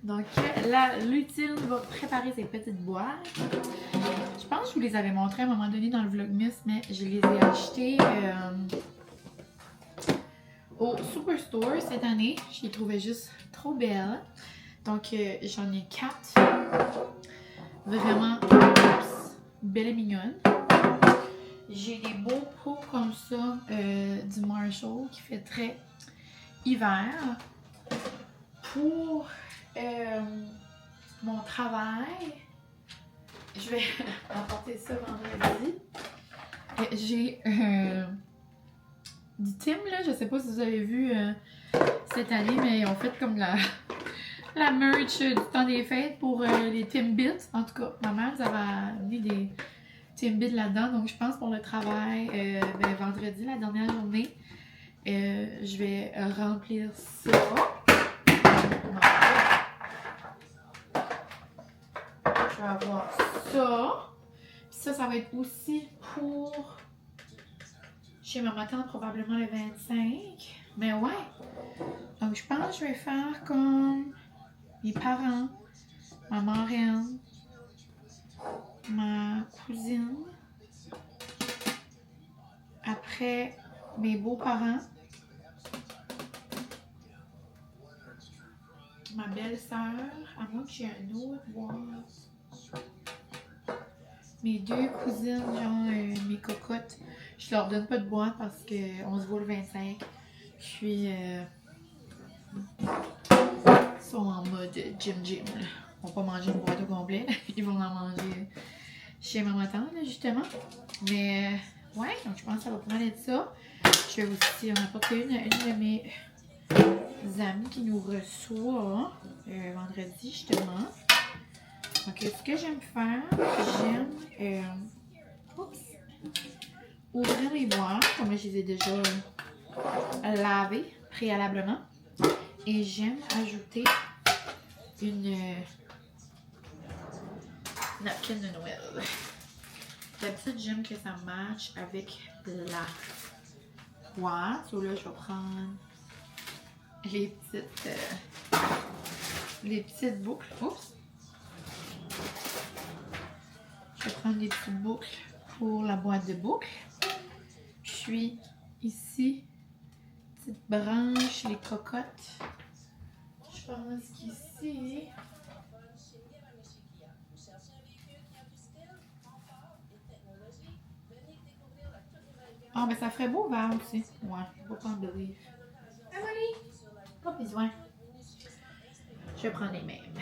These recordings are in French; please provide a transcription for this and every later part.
Donc, Lutine va préparer ses petites boîtes. Je pense que je vous les avais montrées à un moment donné dans le Vlogmas, mais je les ai achetées au Superstore cette année. Je les trouvais juste trop belles. Donc, j'en ai 4. Vraiment belles et mignonnes. J'ai des beaux pots comme ça du Marshall qui fait très hiver. Pour mon travail, je vais apporter ça vendredi. J'ai du Tim, là, je sais pas si vous avez vu cette année, mais ils ont fait comme la merch du temps des fêtes pour les Timbits. En tout cas, ma mère nous avait amené des Timbits là-dedans, donc je pense pour le travail, vendredi, la dernière journée, je vais remplir ça. Je vais avoir ça. Puis ça va être aussi pour chez ma tante, probablement le 25. Mais ouais. Donc, je pense que je vais faire comme mes parents, ma marraine, ma cousine. Après, mes beaux-parents. Ma belle-sœur. À moins que j'ai un autre boîte. Mes 2 cousines, genre mes cocottes, je leur donne pas de boîte parce qu'on se voit le 25. Puis, ils sont en mode gym. Ils vont pas manger une boîte au complet. Ils vont en manger chez ma tante, justement. Mais, ouais, donc je pense que ça va pas mal être ça. Je vais aussi en apporter une de mes amies qui nous reçoit vendredi, justement. Donc, ce que j'aime faire, j'aime ouvrir les boîtes, comme là, je les ai déjà lavées préalablement. Et j'aime ajouter une napkin de Noël. D'habitude, j'aime que ça matche avec la boîte. So là, je vais prendre les petites boucles. Oups! Je vais prendre des petites boucles pour la boîte de boucles. Puis ici, petite branche, les cocottes. Je pense qu'ici, ah, mais ça ferait beau vert aussi. Ouais, je vais prendre de livre. Emily, pas besoin. Je vais prendre les mêmes.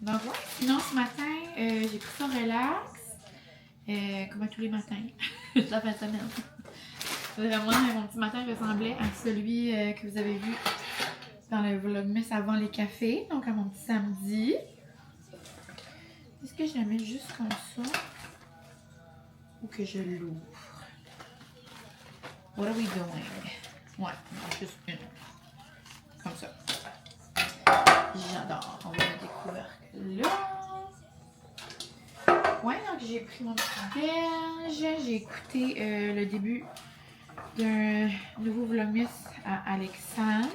Donc, ouais. Sinon, ce matin, j'ai pris ça relax. Comme à tous les matins. La fin de semaine. Vraiment, mon petit matin ressemblait à celui que vous avez vu dans le vlogmas avant les cafés. Donc, à mon petit samedi. Est-ce que je la mets juste comme ça? Ou que je l'ouvre? What are we doing? Ouais, juste une. Comme ça. J'adore. On va mettre des couvercles là. Ouais, donc j'ai pris mon petit déj. J'ai écouté le début d'un nouveau vlogmas à Alexandre.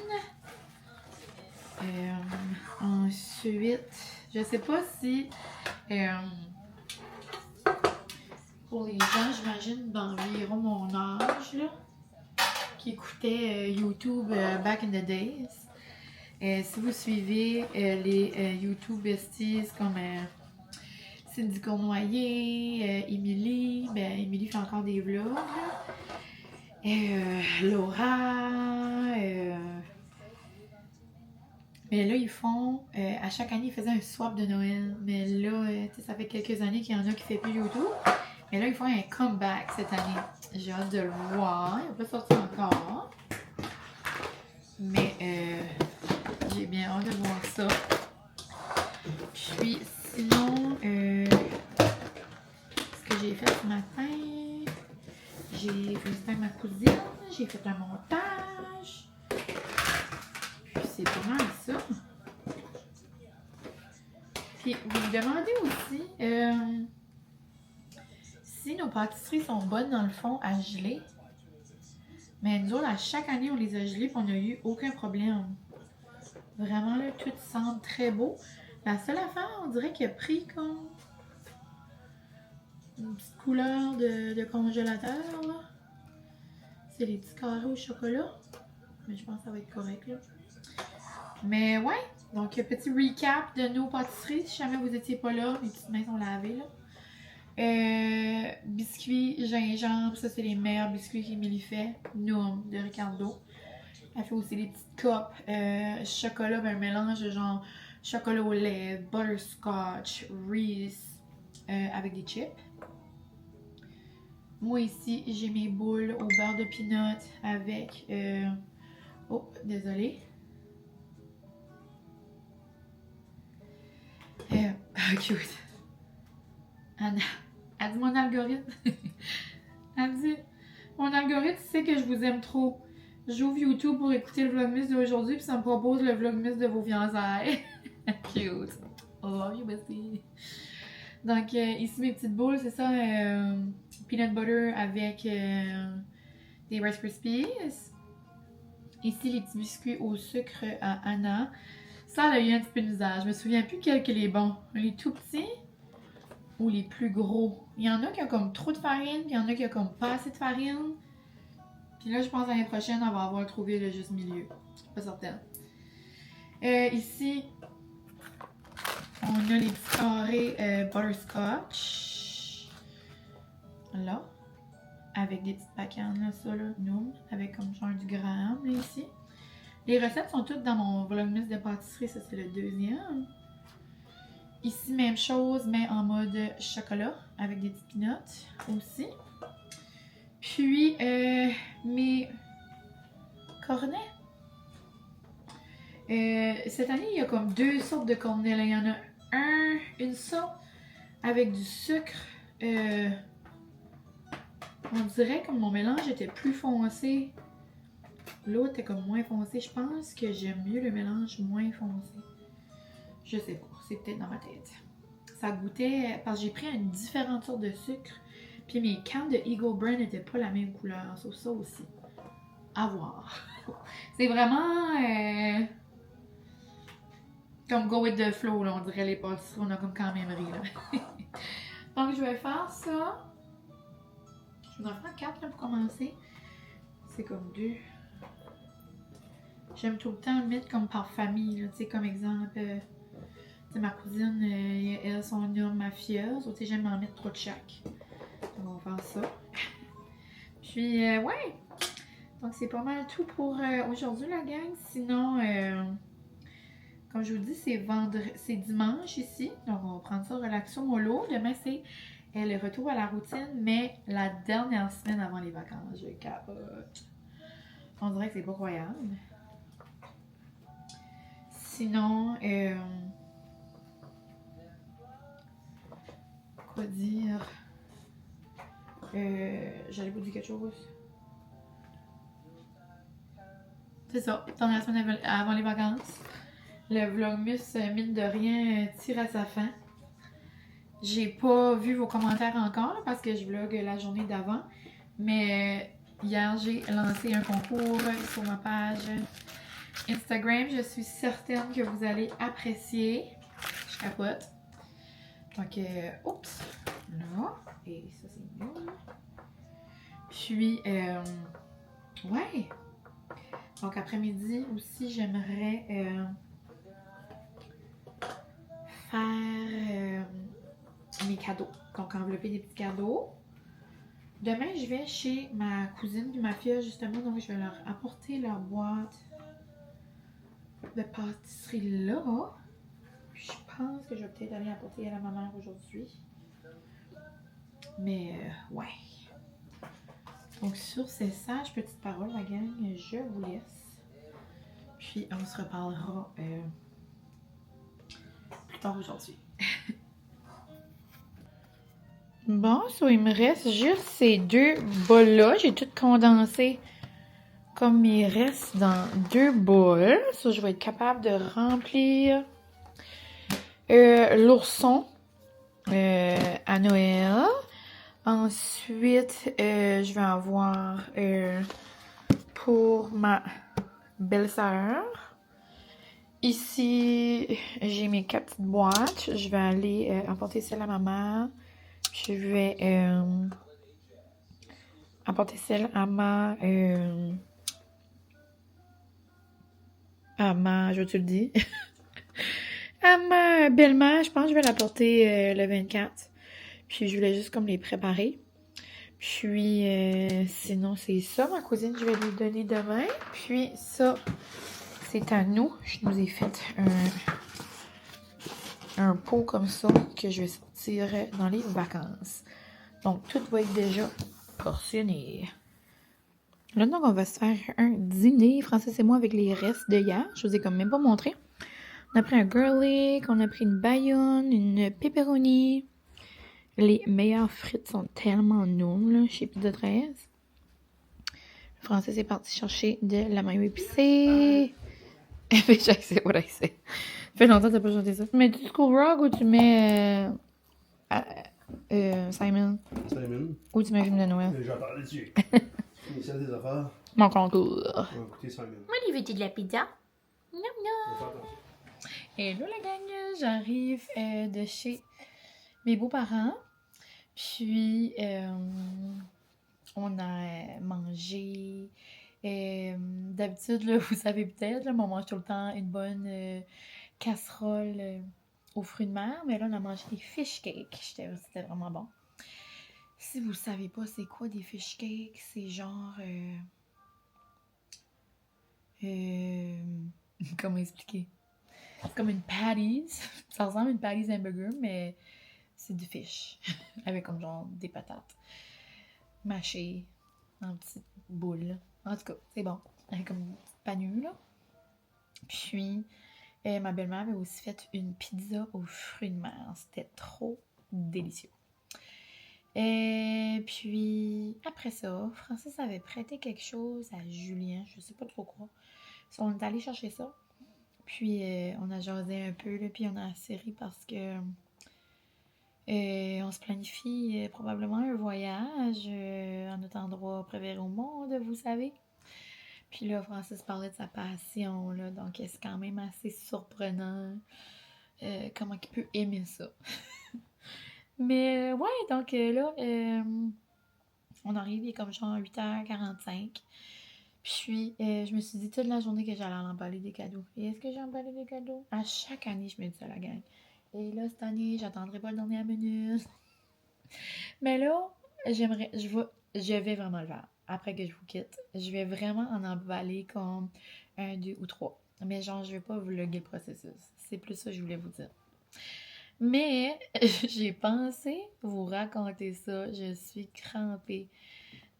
Ensuite, je sais pas si pour les gens, j'imagine d'environ mon âge, là, qui écoutaient YouTube back in the days. Si vous suivez les YouTube besties comme Cindy Cournoyer, Émilie, Émilie fait encore des vlogs. Laura, mais là, ils font, à chaque année, ils faisaient un swap de Noël. Mais là, ça fait quelques années qu'il y en a qui ne font plus YouTube. Mais là, ils font un comeback cette année. J'ai hâte de le voir. Il n'a pas sorti encore. Mais j'ai bien hâte de voir ça. Puis, sinon, ce que j'ai fait ce matin, j'ai fait ça avec ma cousine. J'ai fait un montage. Puis, c'est pas mal ça. Puis, vous me demandez aussi si nos pâtisseries sont bonnes dans le fond à geler. Mais nous autres, à chaque année, on les a gelées et on n'a eu aucun problème. Vraiment, là, tout semble très beau. La seule affaire, on dirait qu'il a pris comme une petite couleur de congélateur, là. C'est les petits carrés au chocolat. Mais je pense que ça va être correct, là. Mais ouais, donc petit recap de nos pâtisseries. Si jamais vous étiez pas là, mes petites mains sont lavées, là. Biscuits gingembre, ça c'est les meilleurs biscuits qu'Émilie fait. Noom de Ricardo. Elle fait aussi des petites copes chocolat, ben, un mélange de genre chocolat au lait, butterscotch, Reese avec des chips. Moi ici, j'ai mes boules au beurre de peanut avec... oh, désolée. Cute. Anna, elle dit mon algorithme. Elle dit, mon algorithme sait que je vous aime trop. J'ouvre YouTube pour écouter le vlogmas d'aujourd'hui puis ça me propose le vlogmas de vos fiançailles. Cute. Oh, you bestie. Donc, ici, mes petites boules, c'est ça, peanut butter avec des Rice Krispies. Ici, les petits biscuits au sucre à Anna. Ça, elle a eu un petit peu d'usage. Je me souviens plus quel que les bons. Les tout petits ou les plus gros. Il y en a qui ont comme trop de farine, puis il y en a qui ont comme pas assez de farine. Puis là, je pense l'année prochaine, on va avoir trouvé le juste milieu. Pas certaine. Ici, on a les petits carrés butterscotch. Là. Avec des petites pacanes, là, ça, là, nous. Avec comme genre du gramme, là, ici. Les recettes sont toutes dans mon vlogmas de pâtisserie, ça c'est le deuxième. Ici, même chose, mais en mode chocolat, avec des petits peanuts aussi. Puis, mes cornets. Cette année, il y a comme deux sortes de cornets. Là. Il y en a une sorte avec du sucre. On dirait que mon mélange était plus foncé. L'autre était comme moins foncé. Je pense que j'aime mieux le mélange moins foncé. Je sais pas, c'est peut-être dans ma tête. Ça goûtait, parce que j'ai pris une différente sorte de sucre. Puis mes cannes de Eagle Brand n'étaient pas la même couleur. Sauf ça aussi. À voir. C'est vraiment comme go with the flow, là, on dirait les pâtisseries. On a comme quand même ri, là. Donc je vais faire ça. Je vais en faire 4 là, pour commencer. C'est comme 2. J'aime tout le temps le mettre comme par famille, tu sais, comme exemple, ma cousine, elle, son nom mafieuse, ou tu sais, j'aime en mettre 3 de chaque. Donc, on va faire ça. Puis, ouais! Donc, c'est pas mal tout pour aujourd'hui, la gang. Sinon, comme je vous dis, c'est dimanche ici. Donc, on va prendre ça relaxo mollo. Demain, c'est le retour à la routine, mais la dernière semaine avant les vacances. Je capote. On dirait que c'est pas croyable. Sinon, quoi dire? J'allais vous dire quelque chose. C'est ça, dernière semaine avant les vacances. Le vlogmas, mine de rien, tire à sa fin. J'ai pas vu vos commentaires encore là, parce que je vlog la journée d'avant. Mais hier, j'ai lancé un concours sur ma page Instagram. Je suis certaine que vous allez apprécier. Je capote. Donc, oups, là. Et ça, c'est mieux. Puis, ouais. Donc, après-midi aussi, j'aimerais faire mes cadeaux. Donc, envelopper des petits cadeaux. Demain, je vais chez ma cousine et ma fille, justement. Donc, je vais leur apporter leur boîte de pâtisserie là. Puis, je pense que je vais peut-être aller apporter à ma mère aujourd'hui. Mais, ouais. Donc, sur ces sages petites paroles, la gang, je vous laisse. Puis, on se reparlera plus tard aujourd'hui. Bon, ça, il me reste juste ces 2 bols-là. J'ai tout condensé comme il reste dans 2 bols. Ça, je vais être capable de remplir l'ourson à Noël. Ensuite, je vais avoir pour ma belle-sœur Ici, j'ai mes 4 petites boîtes. Je vais aller apporter celle à ma mère. Je vais apporter celle à je te le dis, à ma belle-mère. Je pense que je vais l'apporter le 24. Puis je voulais juste comme les préparer. Puis sinon, c'est ça. Ma cousine, je vais lui donner demain. Puis ça, c'est à nous. Je nous ai fait un pot comme ça que je vais sortir dans les vacances. Donc, tout va être déjà portionné. Là, donc, on va se faire un dîner, Francis et moi, avec les restes de hier. Je vous ai comme même pas montré. On a pris un garlic, on a pris une bayonne, une pepperoni. Les meilleures frites sont tellement nulles, là, chez Pizza 13. Francis est parti chercher de la mayo épicée. I say what I say. Ça fait longtemps que t'as pas chanté ça. Tu mets du School Rock ou tu mets Simon? Simon. Ou tu mets film de Noël? J'en parlais dessus. Initial des affaires. Mon concours. On va écouter Simon. Moi, il veut de la pizza. Miam miam. Et là, la gang, j'arrive de chez mes beaux-parents. Puis, on a mangé. D'habitude, là, vous savez peut-être, là, on mange tout le temps une bonne casserole aux fruits de mer. Mais là, on a mangé des fish cakes. C'était vraiment bon. Si vous savez pas c'est quoi des fish cakes, c'est genre... comment expliquer? C'est comme une patties. Ça ressemble à une patties hamburger, mais c'est du fish. Avec comme genre des patates mâchées en petites boules. En tout cas, c'est bon. Avec comme une petite panure, là. Puis, ma belle-mère avait aussi fait une pizza aux fruits de mer. C'était trop délicieux. Et puis, après ça, Francis avait prêté quelque chose à Julien. Je sais pas trop quoi. On est allé chercher ça. Puis, on a jasé un peu, là, puis on a serré parce que on se planifie probablement un voyage à notre endroit préféré au monde, vous savez. Puis là, Francis parlait de sa passion, là, donc c'est quand même assez surprenant comment il peut aimer ça. Mais ouais, donc là, on arrive, il est comme genre 8h45. Puis, je me suis dit toute la journée que j'allais emballer des cadeaux. Et est-ce que j'ai emballé des cadeaux? À chaque année, je me dis ça, la gang. Et là, cette année, j'attendrai pas le dernier minute. Mais là, je vais vraiment le faire. Après que je vous quitte, je vais vraiment en emballer comme 1, 2 ou 3. Mais genre, je vais pas vous loguer le processus. C'est plus ça que je voulais vous dire. Mais, j'ai pensé vous raconter ça. Je suis crampée.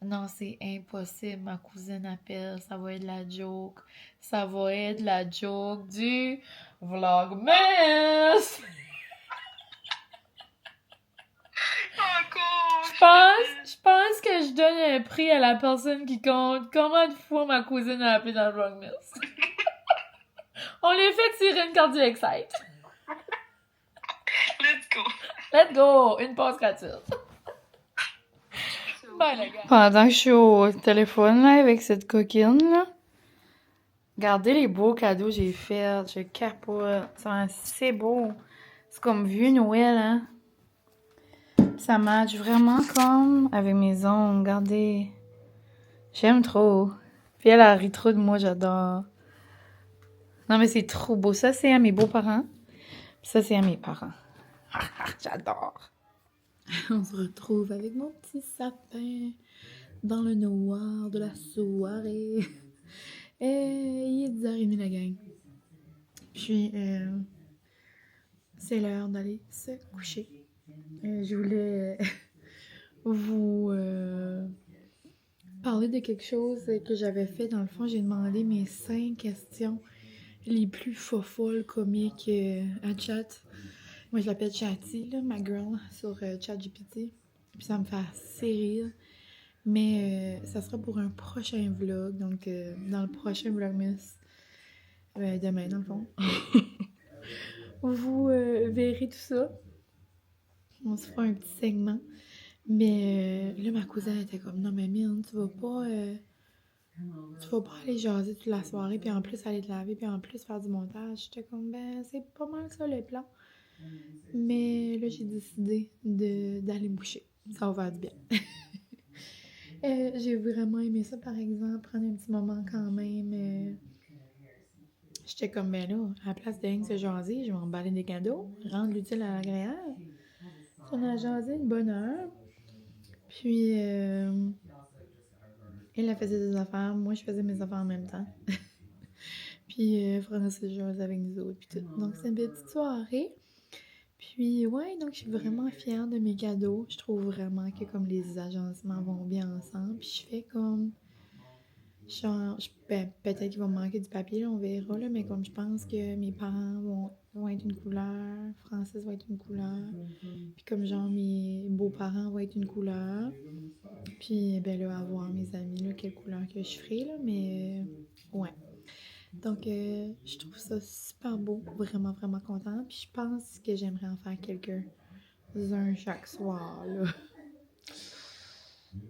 Non, c'est impossible. Ma cousine appelle. Ça va être la joke. Ça va être la joke du Vlogmas! Je pense que je donne un prix à la personne qui compte combien de fois ma cousine a appelé dans le Vlogmas. On lui fait tirer une carte du Excite. Let's go! Let's go! Une pause gratuite. Bye, les gars. Pendant que je suis au téléphone là, avec cette coquine, là, regardez les beaux cadeaux que j'ai faits. Je capote. C'est assez beau. C'est comme vieux Noël, hein? Ça match vraiment comme avec mes ongles. Regardez. J'aime trop. Puis elle rit trop de moi, j'adore. Non, mais c'est trop beau. Ça, c'est à mes beaux-parents. Ça, c'est à mes parents. J'adore. On se retrouve avec mon petit sapin dans le noir de la soirée. Et il est 10h30, la gang. Puis, c'est l'heure d'aller se coucher. Je voulais vous parler de quelque chose que j'avais fait. Dans le fond, j'ai demandé mes 5 questions les plus folles comiques à chat. Moi, je l'appelle Chatty, là, ma girl, sur ChatGPT. Puis ça me fait assez rire. Mais ça sera pour un prochain vlog. Donc, dans le prochain Vlogmas. Demain, dans le fond. Vous verrez tout ça. On se fera un petit segment. Mais là, ma cousine était comme, non, mais Mine, tu vas pas tu vas pas aller jaser toute la soirée, puis en plus aller te laver, puis en plus faire du montage. J'étais comme, ben, c'est pas mal ça le plan. Mais là, j'ai décidé d'aller me coucher. Ça va faire du bien. J'ai vraiment aimé ça, par exemple, prendre un petit moment quand même. J'étais comme, ben là, à la place de rien que se jaser, je vais emballer des cadeaux, rendre l'utile à l'agréable. On a jasé une bonne heure. Puis, elle faisait des affaires, moi je faisais mes affaires en même temps. Puis, Francis jasait avec nous autres, puis tout. Donc, c'est une petite soirée. Puis, ouais, donc je suis vraiment fière de mes cadeaux. Je trouve vraiment que comme les agencements vont bien ensemble. Puis, je fais comme... ben, peut-être qu'il va me manquer du papier, là, on verra, là, mais comme je pense que mes parents vont être une couleur, Francis va être une couleur, puis comme genre mes beaux-parents vont être une couleur, puis ben là, à voir mes amis, là, quelle couleur que je ferai, là, mais ouais. Donc, je trouve ça super beau, vraiment, vraiment content, puis je pense que j'aimerais en faire quelques-uns chaque soir, là.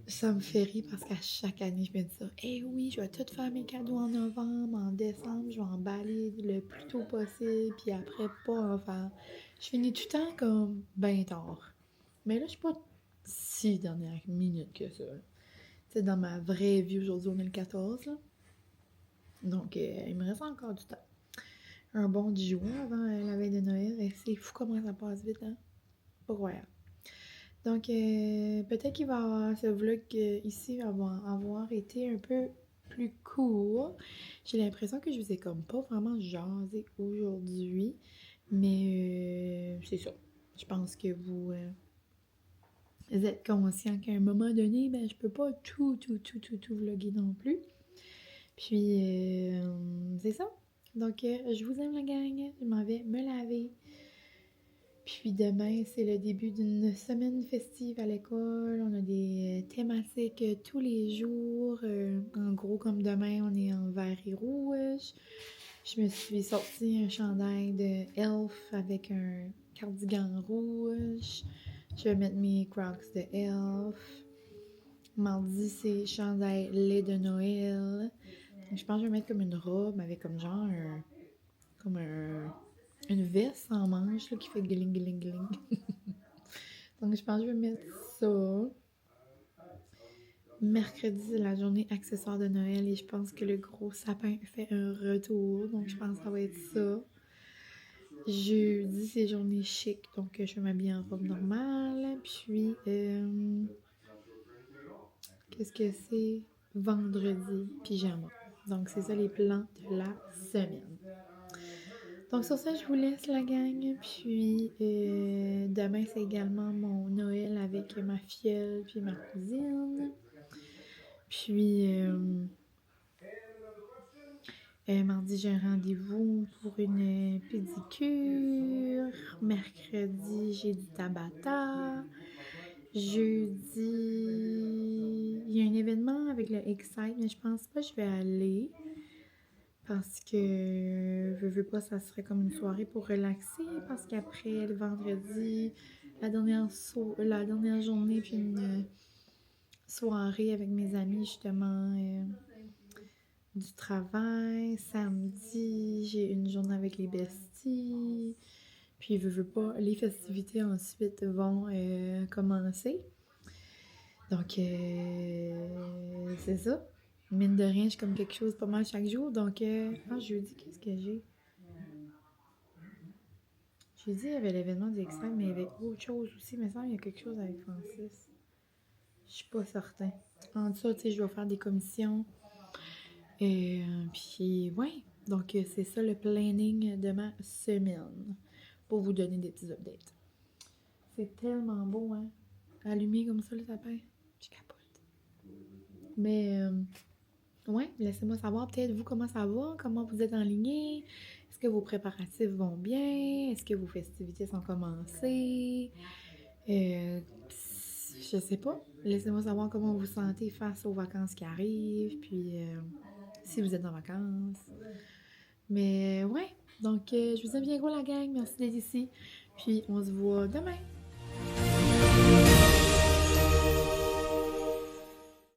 Ça me fait rire parce qu'à chaque année, je me dis ça. Eh oui, je vais tout faire mes cadeaux en novembre, en décembre, je vais emballer le plus tôt possible, puis après, pas en faire. Je finis tout le temps comme ben tard. Mais là, je suis pas si dernière minute que ça. Tu sais, dans ma vraie vie, aujourd'hui, on est le 14, là. Donc, il me reste encore du temps. Un bon 10 jours avant la veille de Noël. Et c'est fou comment ça passe vite, hein? Pas croyable. Donc, peut-être qu'il va y avoir ce vlog ici va avoir été un peu plus court. J'ai l'impression que je vous ai comme pas vraiment jasé aujourd'hui, mais c'est ça. Je pense que vous êtes conscient qu'à un moment donné, ben, je peux pas tout vlogger non plus. Puis, c'est ça. Donc, je vous aime la gang. Je m'en vais me laver. Puis demain, c'est le début d'une semaine festive à l'école. On a des thématiques tous les jours. En gros, comme demain, on est en vert et rouge. Je me suis sorti un chandail de Elf avec un cardigan rouge. Je vais mettre mes Crocs de Elf. Mardi, c'est chandail lait de Noël. Donc, je pense que je vais mettre comme une robe avec comme genre une veste en manche là, qui fait gling gling gling. Donc je pense que je vais mettre ça. Mercredi, c'est la journée accessoire de Noël et je pense que le gros sapin fait un retour. Donc je pense que ça va être ça. Jeudi, c'est journée chic. Donc je vais m'habiller en robe normale. Puis, qu'est-ce que c'est? Vendredi, pyjama. Donc c'est ça les plans de la semaine. Donc sur ça, je vous laisse la gang. Puis demain, c'est également mon Noël avec ma filleule puis ma cousine. Puis mardi, j'ai un rendez-vous pour une pédicure. Mercredi, j'ai du tabata. Jeudi, il y a un événement avec le Excite, mais je pense pas que je vais aller. Parce que, veux pas, ça serait comme une soirée pour relaxer. Parce qu'après, le vendredi, la dernière journée, puis une soirée avec mes amis, justement, du travail. Samedi, j'ai une journée avec les besties. Puis, veux pas, les festivités ensuite vont commencer. Donc, c'est ça. Mine de rien, j'ai comme quelque chose pas mal chaque jour. Donc, jeudi, qu'est-ce que j'ai? Jeudi, il y avait l'événement du Extrême, mais il y avait autre chose aussi. Mais ça, il y a quelque chose avec Francis. Je suis pas certain. En dessous, tu sais, je dois faire des commissions. Et puis, ouais. Donc, c'est ça le planning de ma semaine. Pour vous donner des petits updates. C'est tellement beau, hein? Allumé comme ça, le sapin. Je capote. Mais, ouais, laissez-moi savoir peut-être vous comment ça va, comment vous êtes enlignés. Est-ce que vos préparatifs vont bien? Est-ce que vos festivités sont commencées? Je sais pas. Laissez-moi savoir comment vous vous sentez face aux vacances qui arrivent. Puis, si vous êtes en vacances. Mais, ouais. Donc, je vous aime bien gros la gang. Merci d'être ici. Puis, on se voit demain.